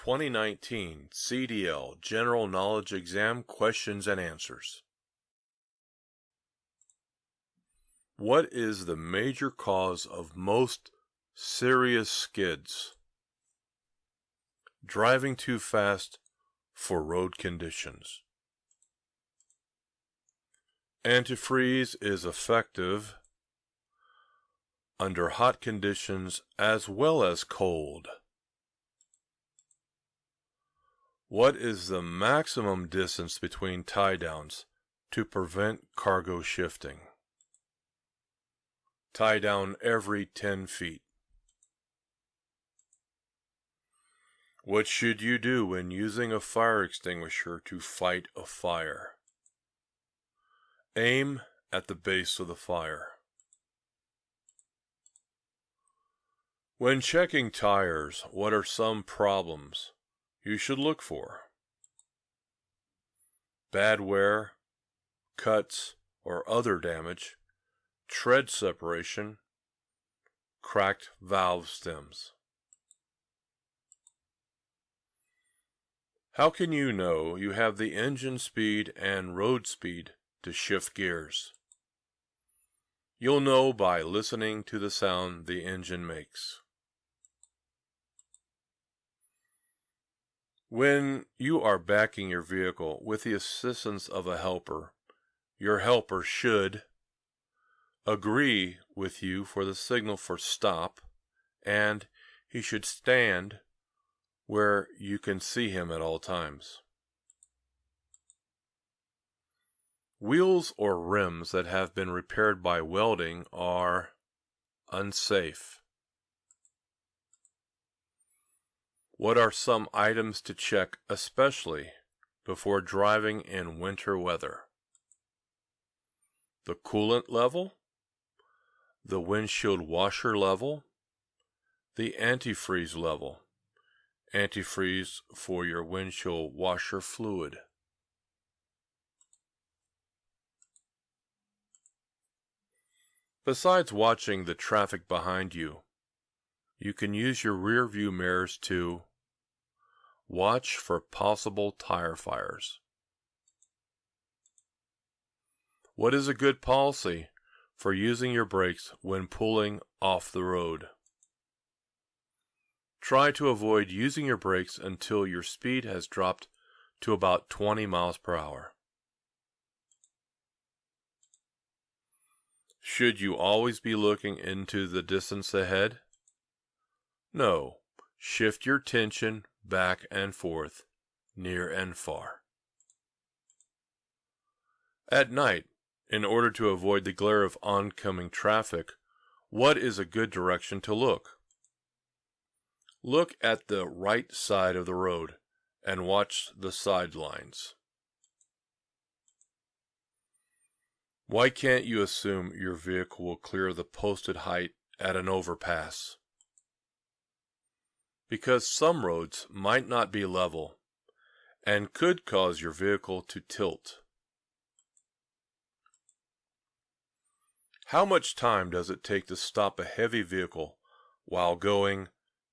2019 CDL General Knowledge Exam Questions and Answers. What is the major cause of most serious skids? Driving too fast for road conditions. Antifreeze is effective under hot conditions as well as cold. What is the maximum distance between tie-downs to prevent cargo shifting? Tie down every 10 feet. What should you do when using a fire extinguisher to fight a fire? Aim at the base of the fire. When checking tires, what are some problems you should look for? Bad wear, cuts or other damage, tread separation, cracked valve stems. How can you know you have the engine speed and road speed to shift gears? You'll know by listening to the sound the engine makes. When you are backing your vehicle with the assistance of a helper, your helper should agree with you for the signal for stop, and he should stand where you can see him at all times. Wheels or rims that have been repaired by welding are unsafe. What are some items to check, especially before driving in winter weather? The coolant level, the windshield washer level, the antifreeze level, antifreeze for your windshield washer fluid. Besides watching the traffic behind you, you can use your rear view mirrors to watch for possible tire fires. What is a good policy for using your brakes when pulling off the road? Try to avoid using your brakes until your speed has dropped to about 20 miles per hour. Should you always be looking into the distance ahead? No. Shift your attention back and forth, near and far. At night, in order to avoid the glare of oncoming traffic, what is a good direction to look? Look at the right side of the road and watch the sidelines. Why can't you assume your vehicle will clear the posted height at an overpass? Because some roads might not be level and could cause your vehicle to tilt. How much time does it take to stop a heavy vehicle while going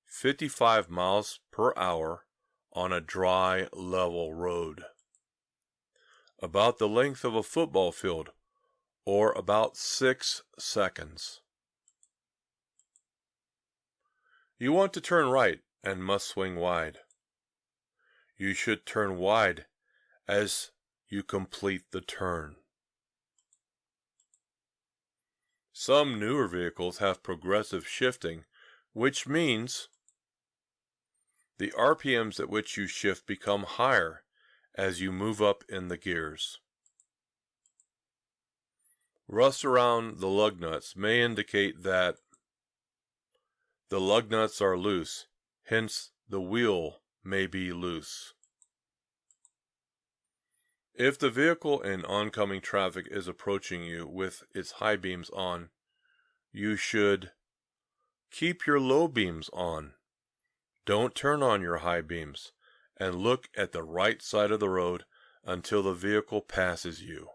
55 miles per hour on a dry, level road? About the length of a football field, or about 6 seconds. You want to turn right and must swing wide. You should turn wide as you complete the turn. Some newer vehicles have progressive shifting, which means the RPMs at which you shift become higher as you move up in the gears. Rust around the lug nuts may indicate that the lug nuts are loose, hence the wheel may be loose. If the vehicle in oncoming traffic is approaching you with its high beams on, you should keep your low beams on. Don't turn on your high beams, and look at the right side of the road until the vehicle passes you.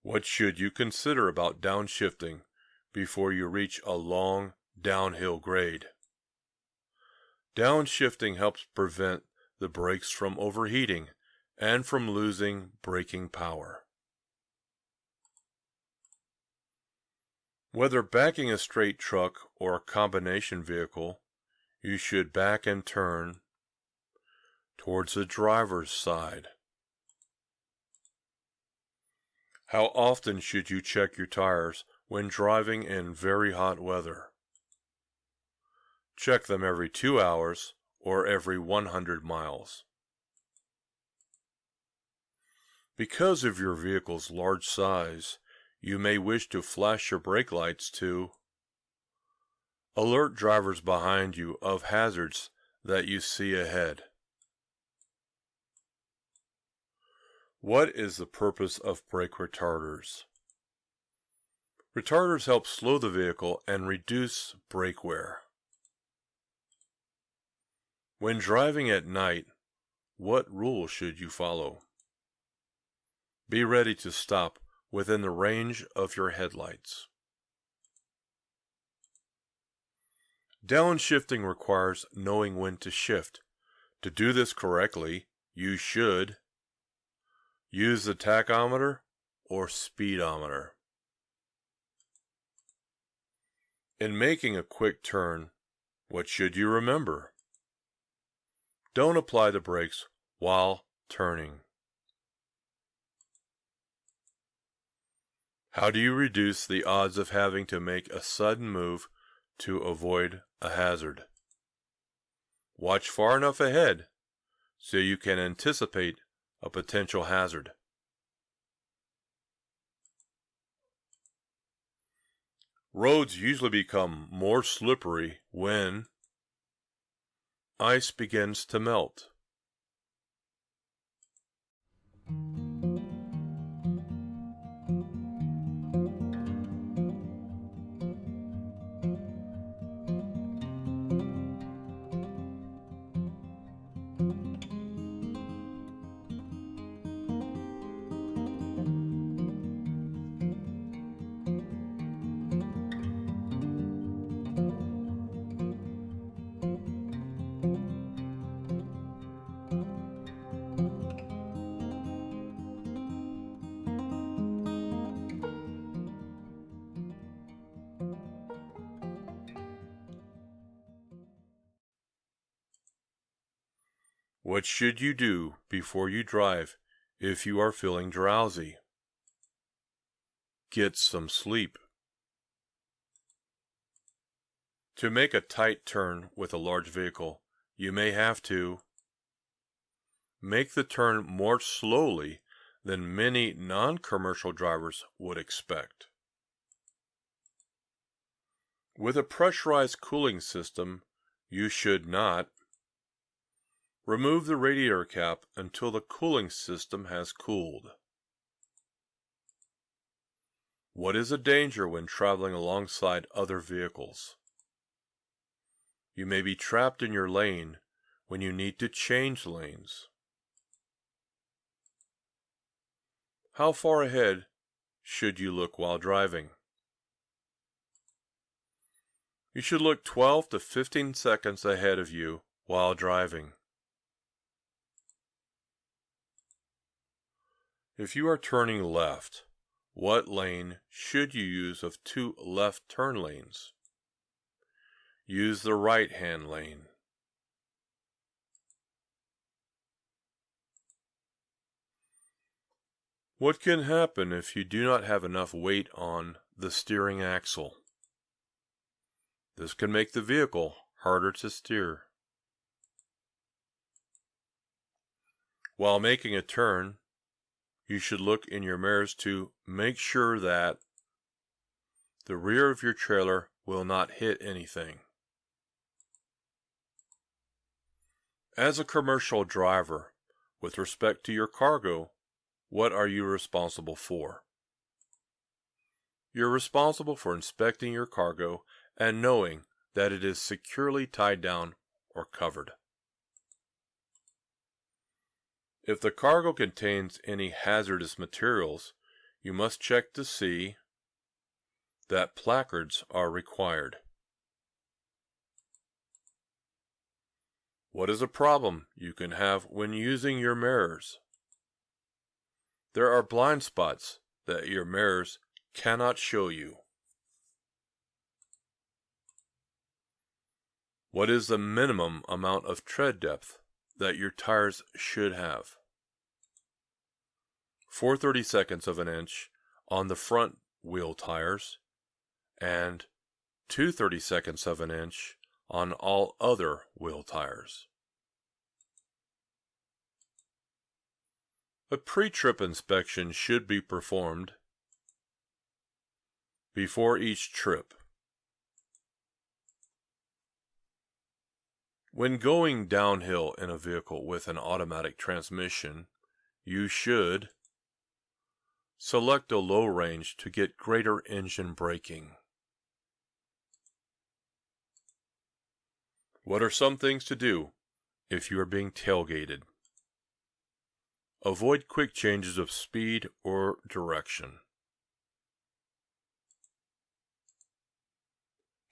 What should you consider about downshifting before you reach a long downhill grade? Downshifting helps prevent the brakes from overheating and from losing braking power. Whether backing a straight truck or a combination vehicle, you should back and turn towards the driver's side. How often should you check your tires when driving in very hot weather? Check them every 2 hours or every 100 miles. Because of your vehicle's large size, you may wish to flash your brake lights to alert drivers behind you of hazards that you see ahead. What is the purpose of brake retarders? Retarders help slow the vehicle and reduce brake wear. When driving at night, what rule should you follow? Be ready to stop within the range of your headlights. Downshifting requires knowing when to shift. To do this correctly, you should use the tachometer or speedometer. In making a quick turn, what should you remember? Don't apply the brakes while turning. How do you reduce the odds of having to make a sudden move to avoid a hazard? Watch far enough ahead so you can anticipate a potential hazard. Roads usually become more slippery when ice begins to melt. What should you do before you drive if you are feeling drowsy? Get some sleep. To make a tight turn with a large vehicle, you may have to make the turn more slowly than many non-commercial drivers would expect. With a pressurized cooling system, you should not remove the radiator cap until the cooling system has cooled. What is a danger when traveling alongside other vehicles? You may be trapped in your lane when you need to change lanes. How far ahead should you look while driving? You should look 12 to 15 seconds ahead of you while driving. If you are turning left, what lane should you use of 2 left turn lanes? Use the right-hand lane. What can happen if you do not have enough weight on the steering axle? This can make the vehicle harder to steer. While making a turn, you should look in your mirrors to make sure that the rear of your trailer will not hit anything. As a commercial driver, with respect to your cargo, what are you responsible for? You're responsible for inspecting your cargo and knowing that it is securely tied down or covered. If the cargo contains any hazardous materials, you must check to see that placards are required. What is a problem you can have when using your mirrors? There are blind spots that your mirrors cannot show you. What is the minimum amount of tread depth that your tires should have? 4/32 of an inch on the front wheel tires and 2/32 of an inch on all other wheel tires. A pre-trip inspection should be performed before each trip. When going downhill in a vehicle with an automatic transmission, you should select a low range to get greater engine braking. What are some things to do if you are being tailgated? Avoid quick changes of speed or direction.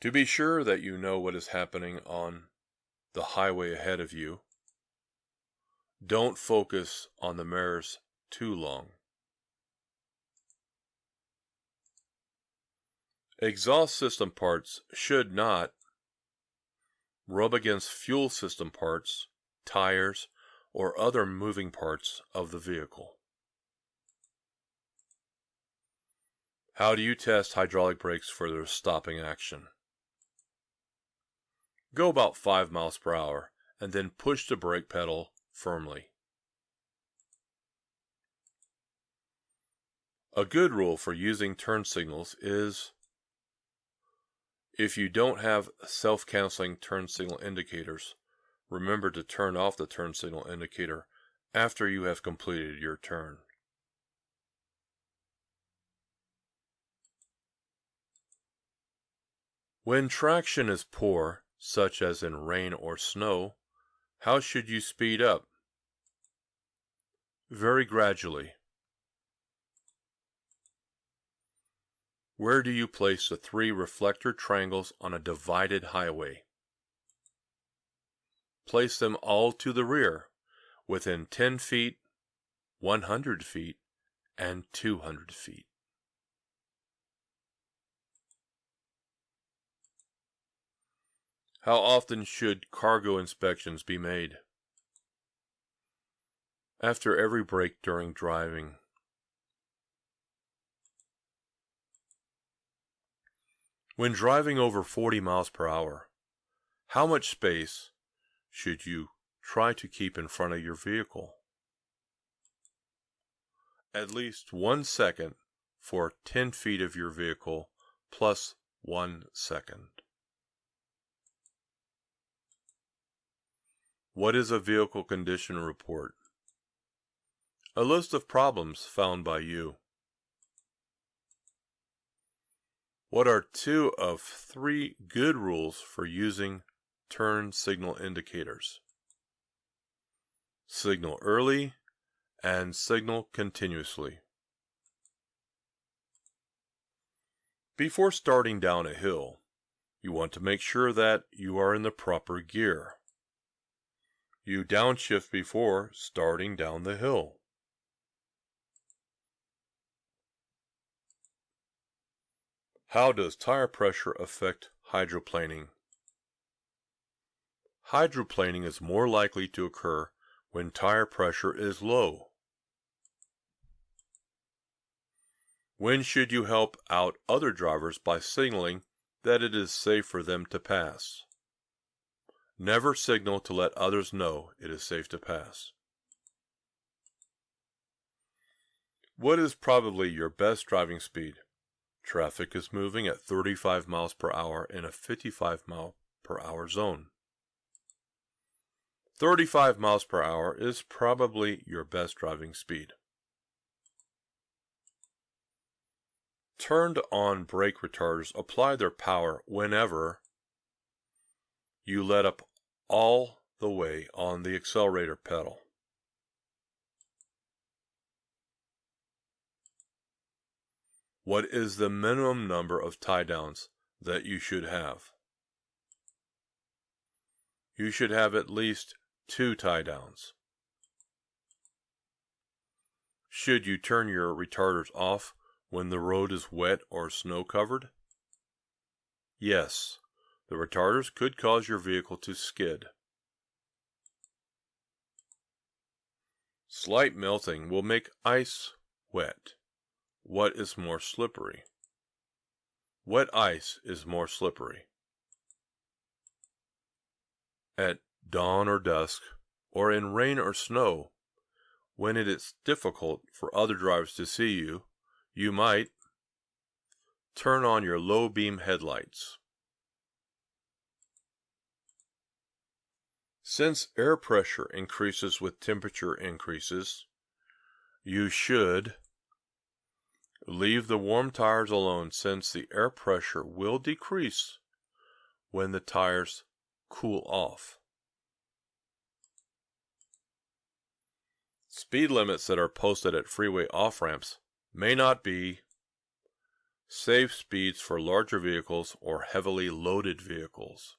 To be sure that you know what is happening on the highway ahead of you, don't focus on the mirrors too long. Exhaust system parts should not rub against fuel system parts, tires, or other moving parts of the vehicle. How do you test hydraulic brakes for their stopping action? Go about 5 miles per hour and then push the brake pedal firmly. A good rule for using turn signals is if you don't have self-canceling turn signal indicators, remember to turn off the turn signal indicator after you have completed your turn. When traction is poor, such as in rain or snow, how should you speed up? Very gradually. Where do you place the 3 reflector triangles on a divided highway? Place them all to the rear, within 10 feet, 100 feet, and 200 feet. How often should cargo inspections be made? After every break during driving. When driving over 40 miles per hour, how much space should you try to keep in front of your vehicle? At least 1 second for 10 feet of your vehicle plus 1 second. What is a vehicle condition report? A list of problems found by you. What are 2 of 3 good rules for using turn signal indicators? Signal early and signal continuously. Before starting down a hill, you want to make sure that you are in the proper gear. You downshift before starting down the hill. How does tire pressure affect hydroplaning? Hydroplaning is more likely to occur when tire pressure is low. When should you help out other drivers by signaling that it is safe for them to pass? Never signal to let others know it is safe to pass. What is probably your best driving speed? Traffic is moving at 35 miles per hour in a 55 mile per hour zone. 35 miles per hour is probably your best driving speed. Turned on brake retarders apply their power whenever you let up all the way on the accelerator pedal. What is the minimum number of tie downs that you should have? you should have at least 2 tie-downs. Should you turn your retarders off when the road is wet or snow-covered? Yes, the retarders could cause your vehicle to skid. Slight melting will make ice wet. What is more slippery? Wet ice is more slippery. At dawn or dusk, or in rain or snow, when it is difficult for other drivers to see you, you might turn on your low beam headlights. Since air pressure increases with temperature increases, you should leave the warm tires alone, since the air pressure will decrease when the tires cool off. Speed limits that are posted at freeway off-ramps may not be safe speeds for larger vehicles or heavily loaded vehicles.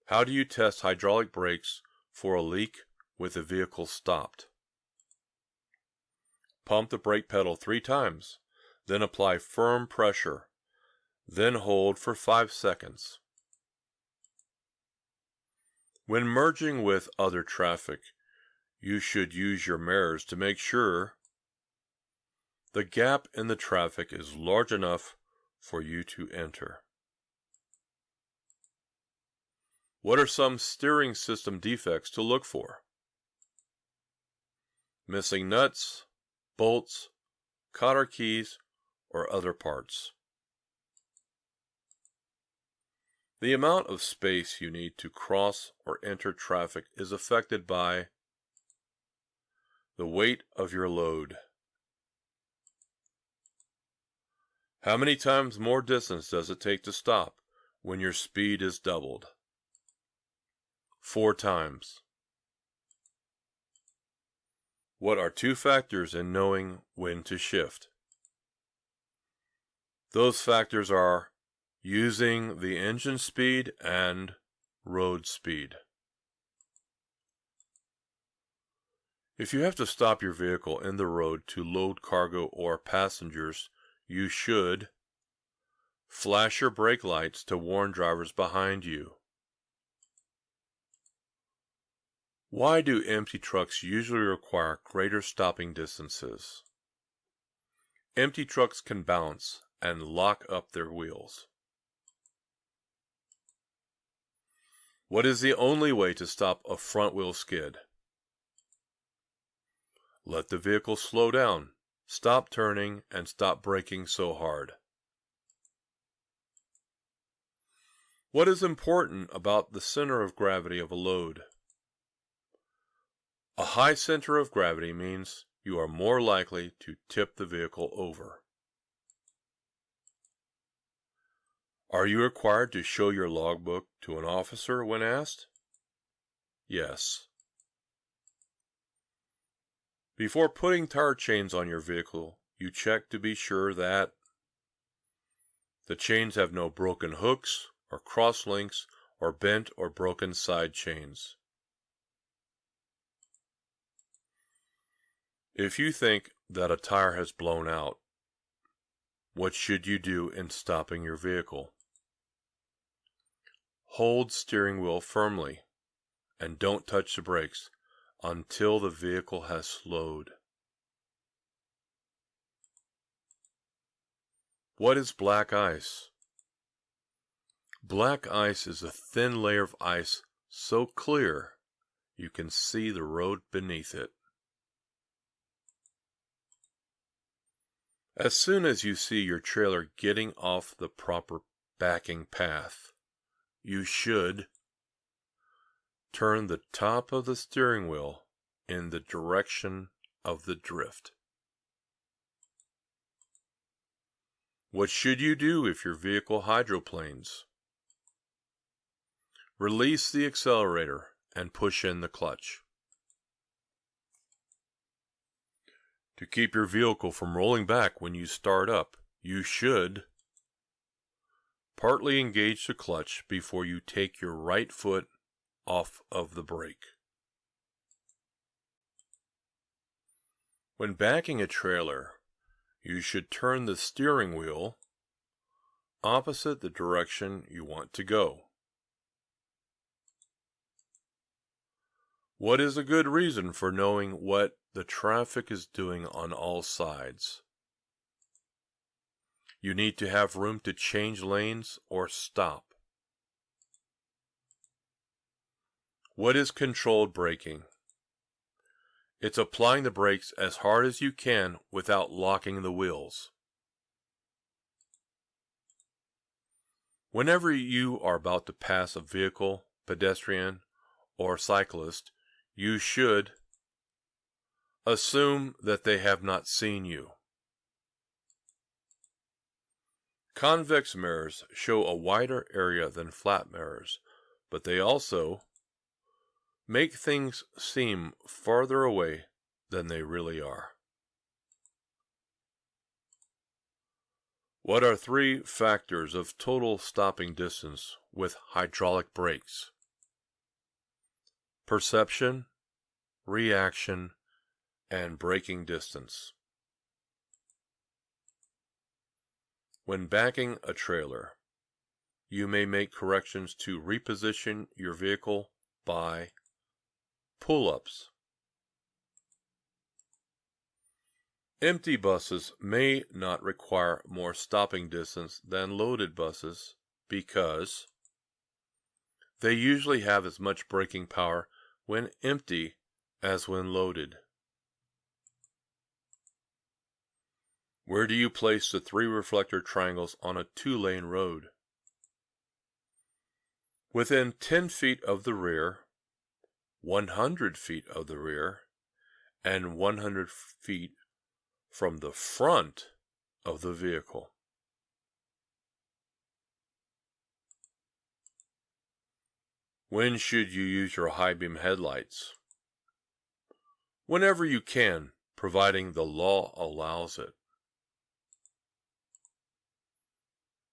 How do you test hydraulic brakes for a leak with the vehicle stopped? Pump the brake pedal 3 times, then apply firm pressure, then hold for 5 seconds. When merging with other traffic, you should use your mirrors to make sure the gap in the traffic is large enough for you to enter. What are some steering system defects to look for? Missing nuts, bolts, cotter keys, or other parts. The amount of space you need to cross or enter traffic is affected by the weight of your load. How many times more distance does it take to stop when your speed is doubled? 4 times. What are 2 factors in knowing when to shift? Those factors are using the engine speed and road speed. If you have to stop your vehicle in the road to load cargo or passengers, you should flash your brake lights to warn drivers behind you. Why do empty trucks usually require greater stopping distances? Empty trucks can bounce and lock up their wheels. What is the only way to stop a front wheel skid? Let the vehicle slow down, stop turning, and stop braking so hard. What is important about the center of gravity of a load? A high center of gravity means you are more likely to tip the vehicle over. Are you required to show your logbook to an officer when asked? Yes. Before putting tire chains on your vehicle, you check to be sure that the chains have no broken hooks or cross links or bent or broken side chains. If you think that a tire has blown out, what should you do in stopping your vehicle? Hold steering wheel firmly and don't touch the brakes until the vehicle has slowed. What is black ice? Black ice is a thin layer of ice so clear you can see the road beneath it. As soon as you see your trailer getting off the proper backing path, you should turn the top of the steering wheel in the direction of the drift. What should you do if your vehicle hydroplanes? Release the accelerator and push in the clutch. To keep your vehicle from rolling back when you start up, you should partly engage the clutch before you take your right foot off of the brake. When backing a trailer, you should turn the steering wheel opposite the direction you want to go. What is a good reason for knowing what the traffic is doing on all sides? You need to have room to change lanes or stop. What is controlled braking? It's applying the brakes as hard as you can without locking the wheels. Whenever you are about to pass a vehicle, pedestrian, or cyclist, you should assume that they have not seen you. Convex mirrors show a wider area than flat mirrors, but they also make things seem farther away than they really are. What are 3 factors of total stopping distance with hydraulic brakes? Perception, reaction, and braking distance. When backing a trailer, you may make corrections to reposition your vehicle by pull-ups. Empty buses may not require more stopping distance than loaded buses because they usually have as much braking power when empty as when loaded. Where do you place the 3 reflector triangles on a 2-lane road? Within 10 feet of the rear, 100 feet of the rear, and 100 feet from the front of the vehicle. When should you use your high beam headlights? Whenever you can, providing the law allows it.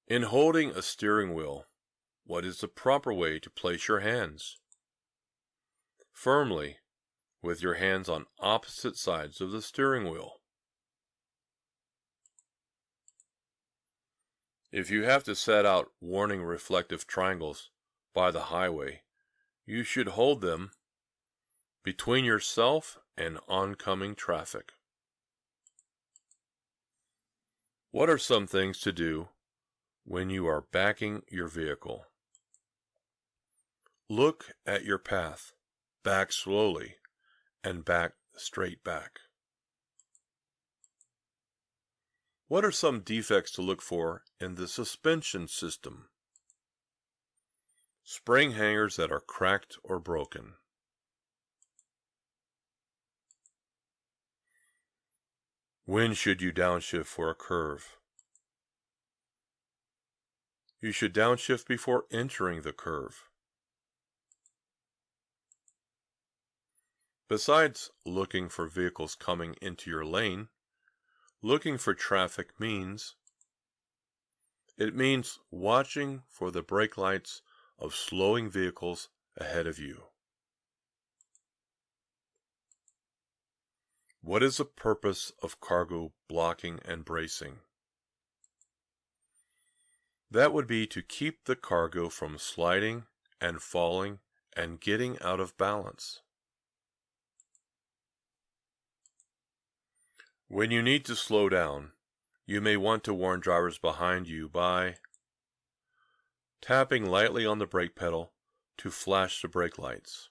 In holding a steering wheel, what is the proper way to place your hands? Firmly, with your hands on opposite sides of the steering wheel. If you have to set out warning reflective triangles by the highway, you should hold them between yourself and oncoming traffic. What are some things to do when you are backing your vehicle? Look at your path, back slowly, and back straight back. What are some defects to look for in the suspension system? Spring hangers that are cracked or broken. When should you downshift for a curve? You should downshift before entering the curve. Besides looking for vehicles coming into your lane, looking for traffic means watching for the brake lights of slowing vehicles ahead of you. What is the purpose of cargo blocking and bracing? That would be to keep the cargo from sliding and falling and getting out of balance. When you need to slow down, you may want to warn drivers behind you by tapping lightly on the brake pedal to flash the brake lights.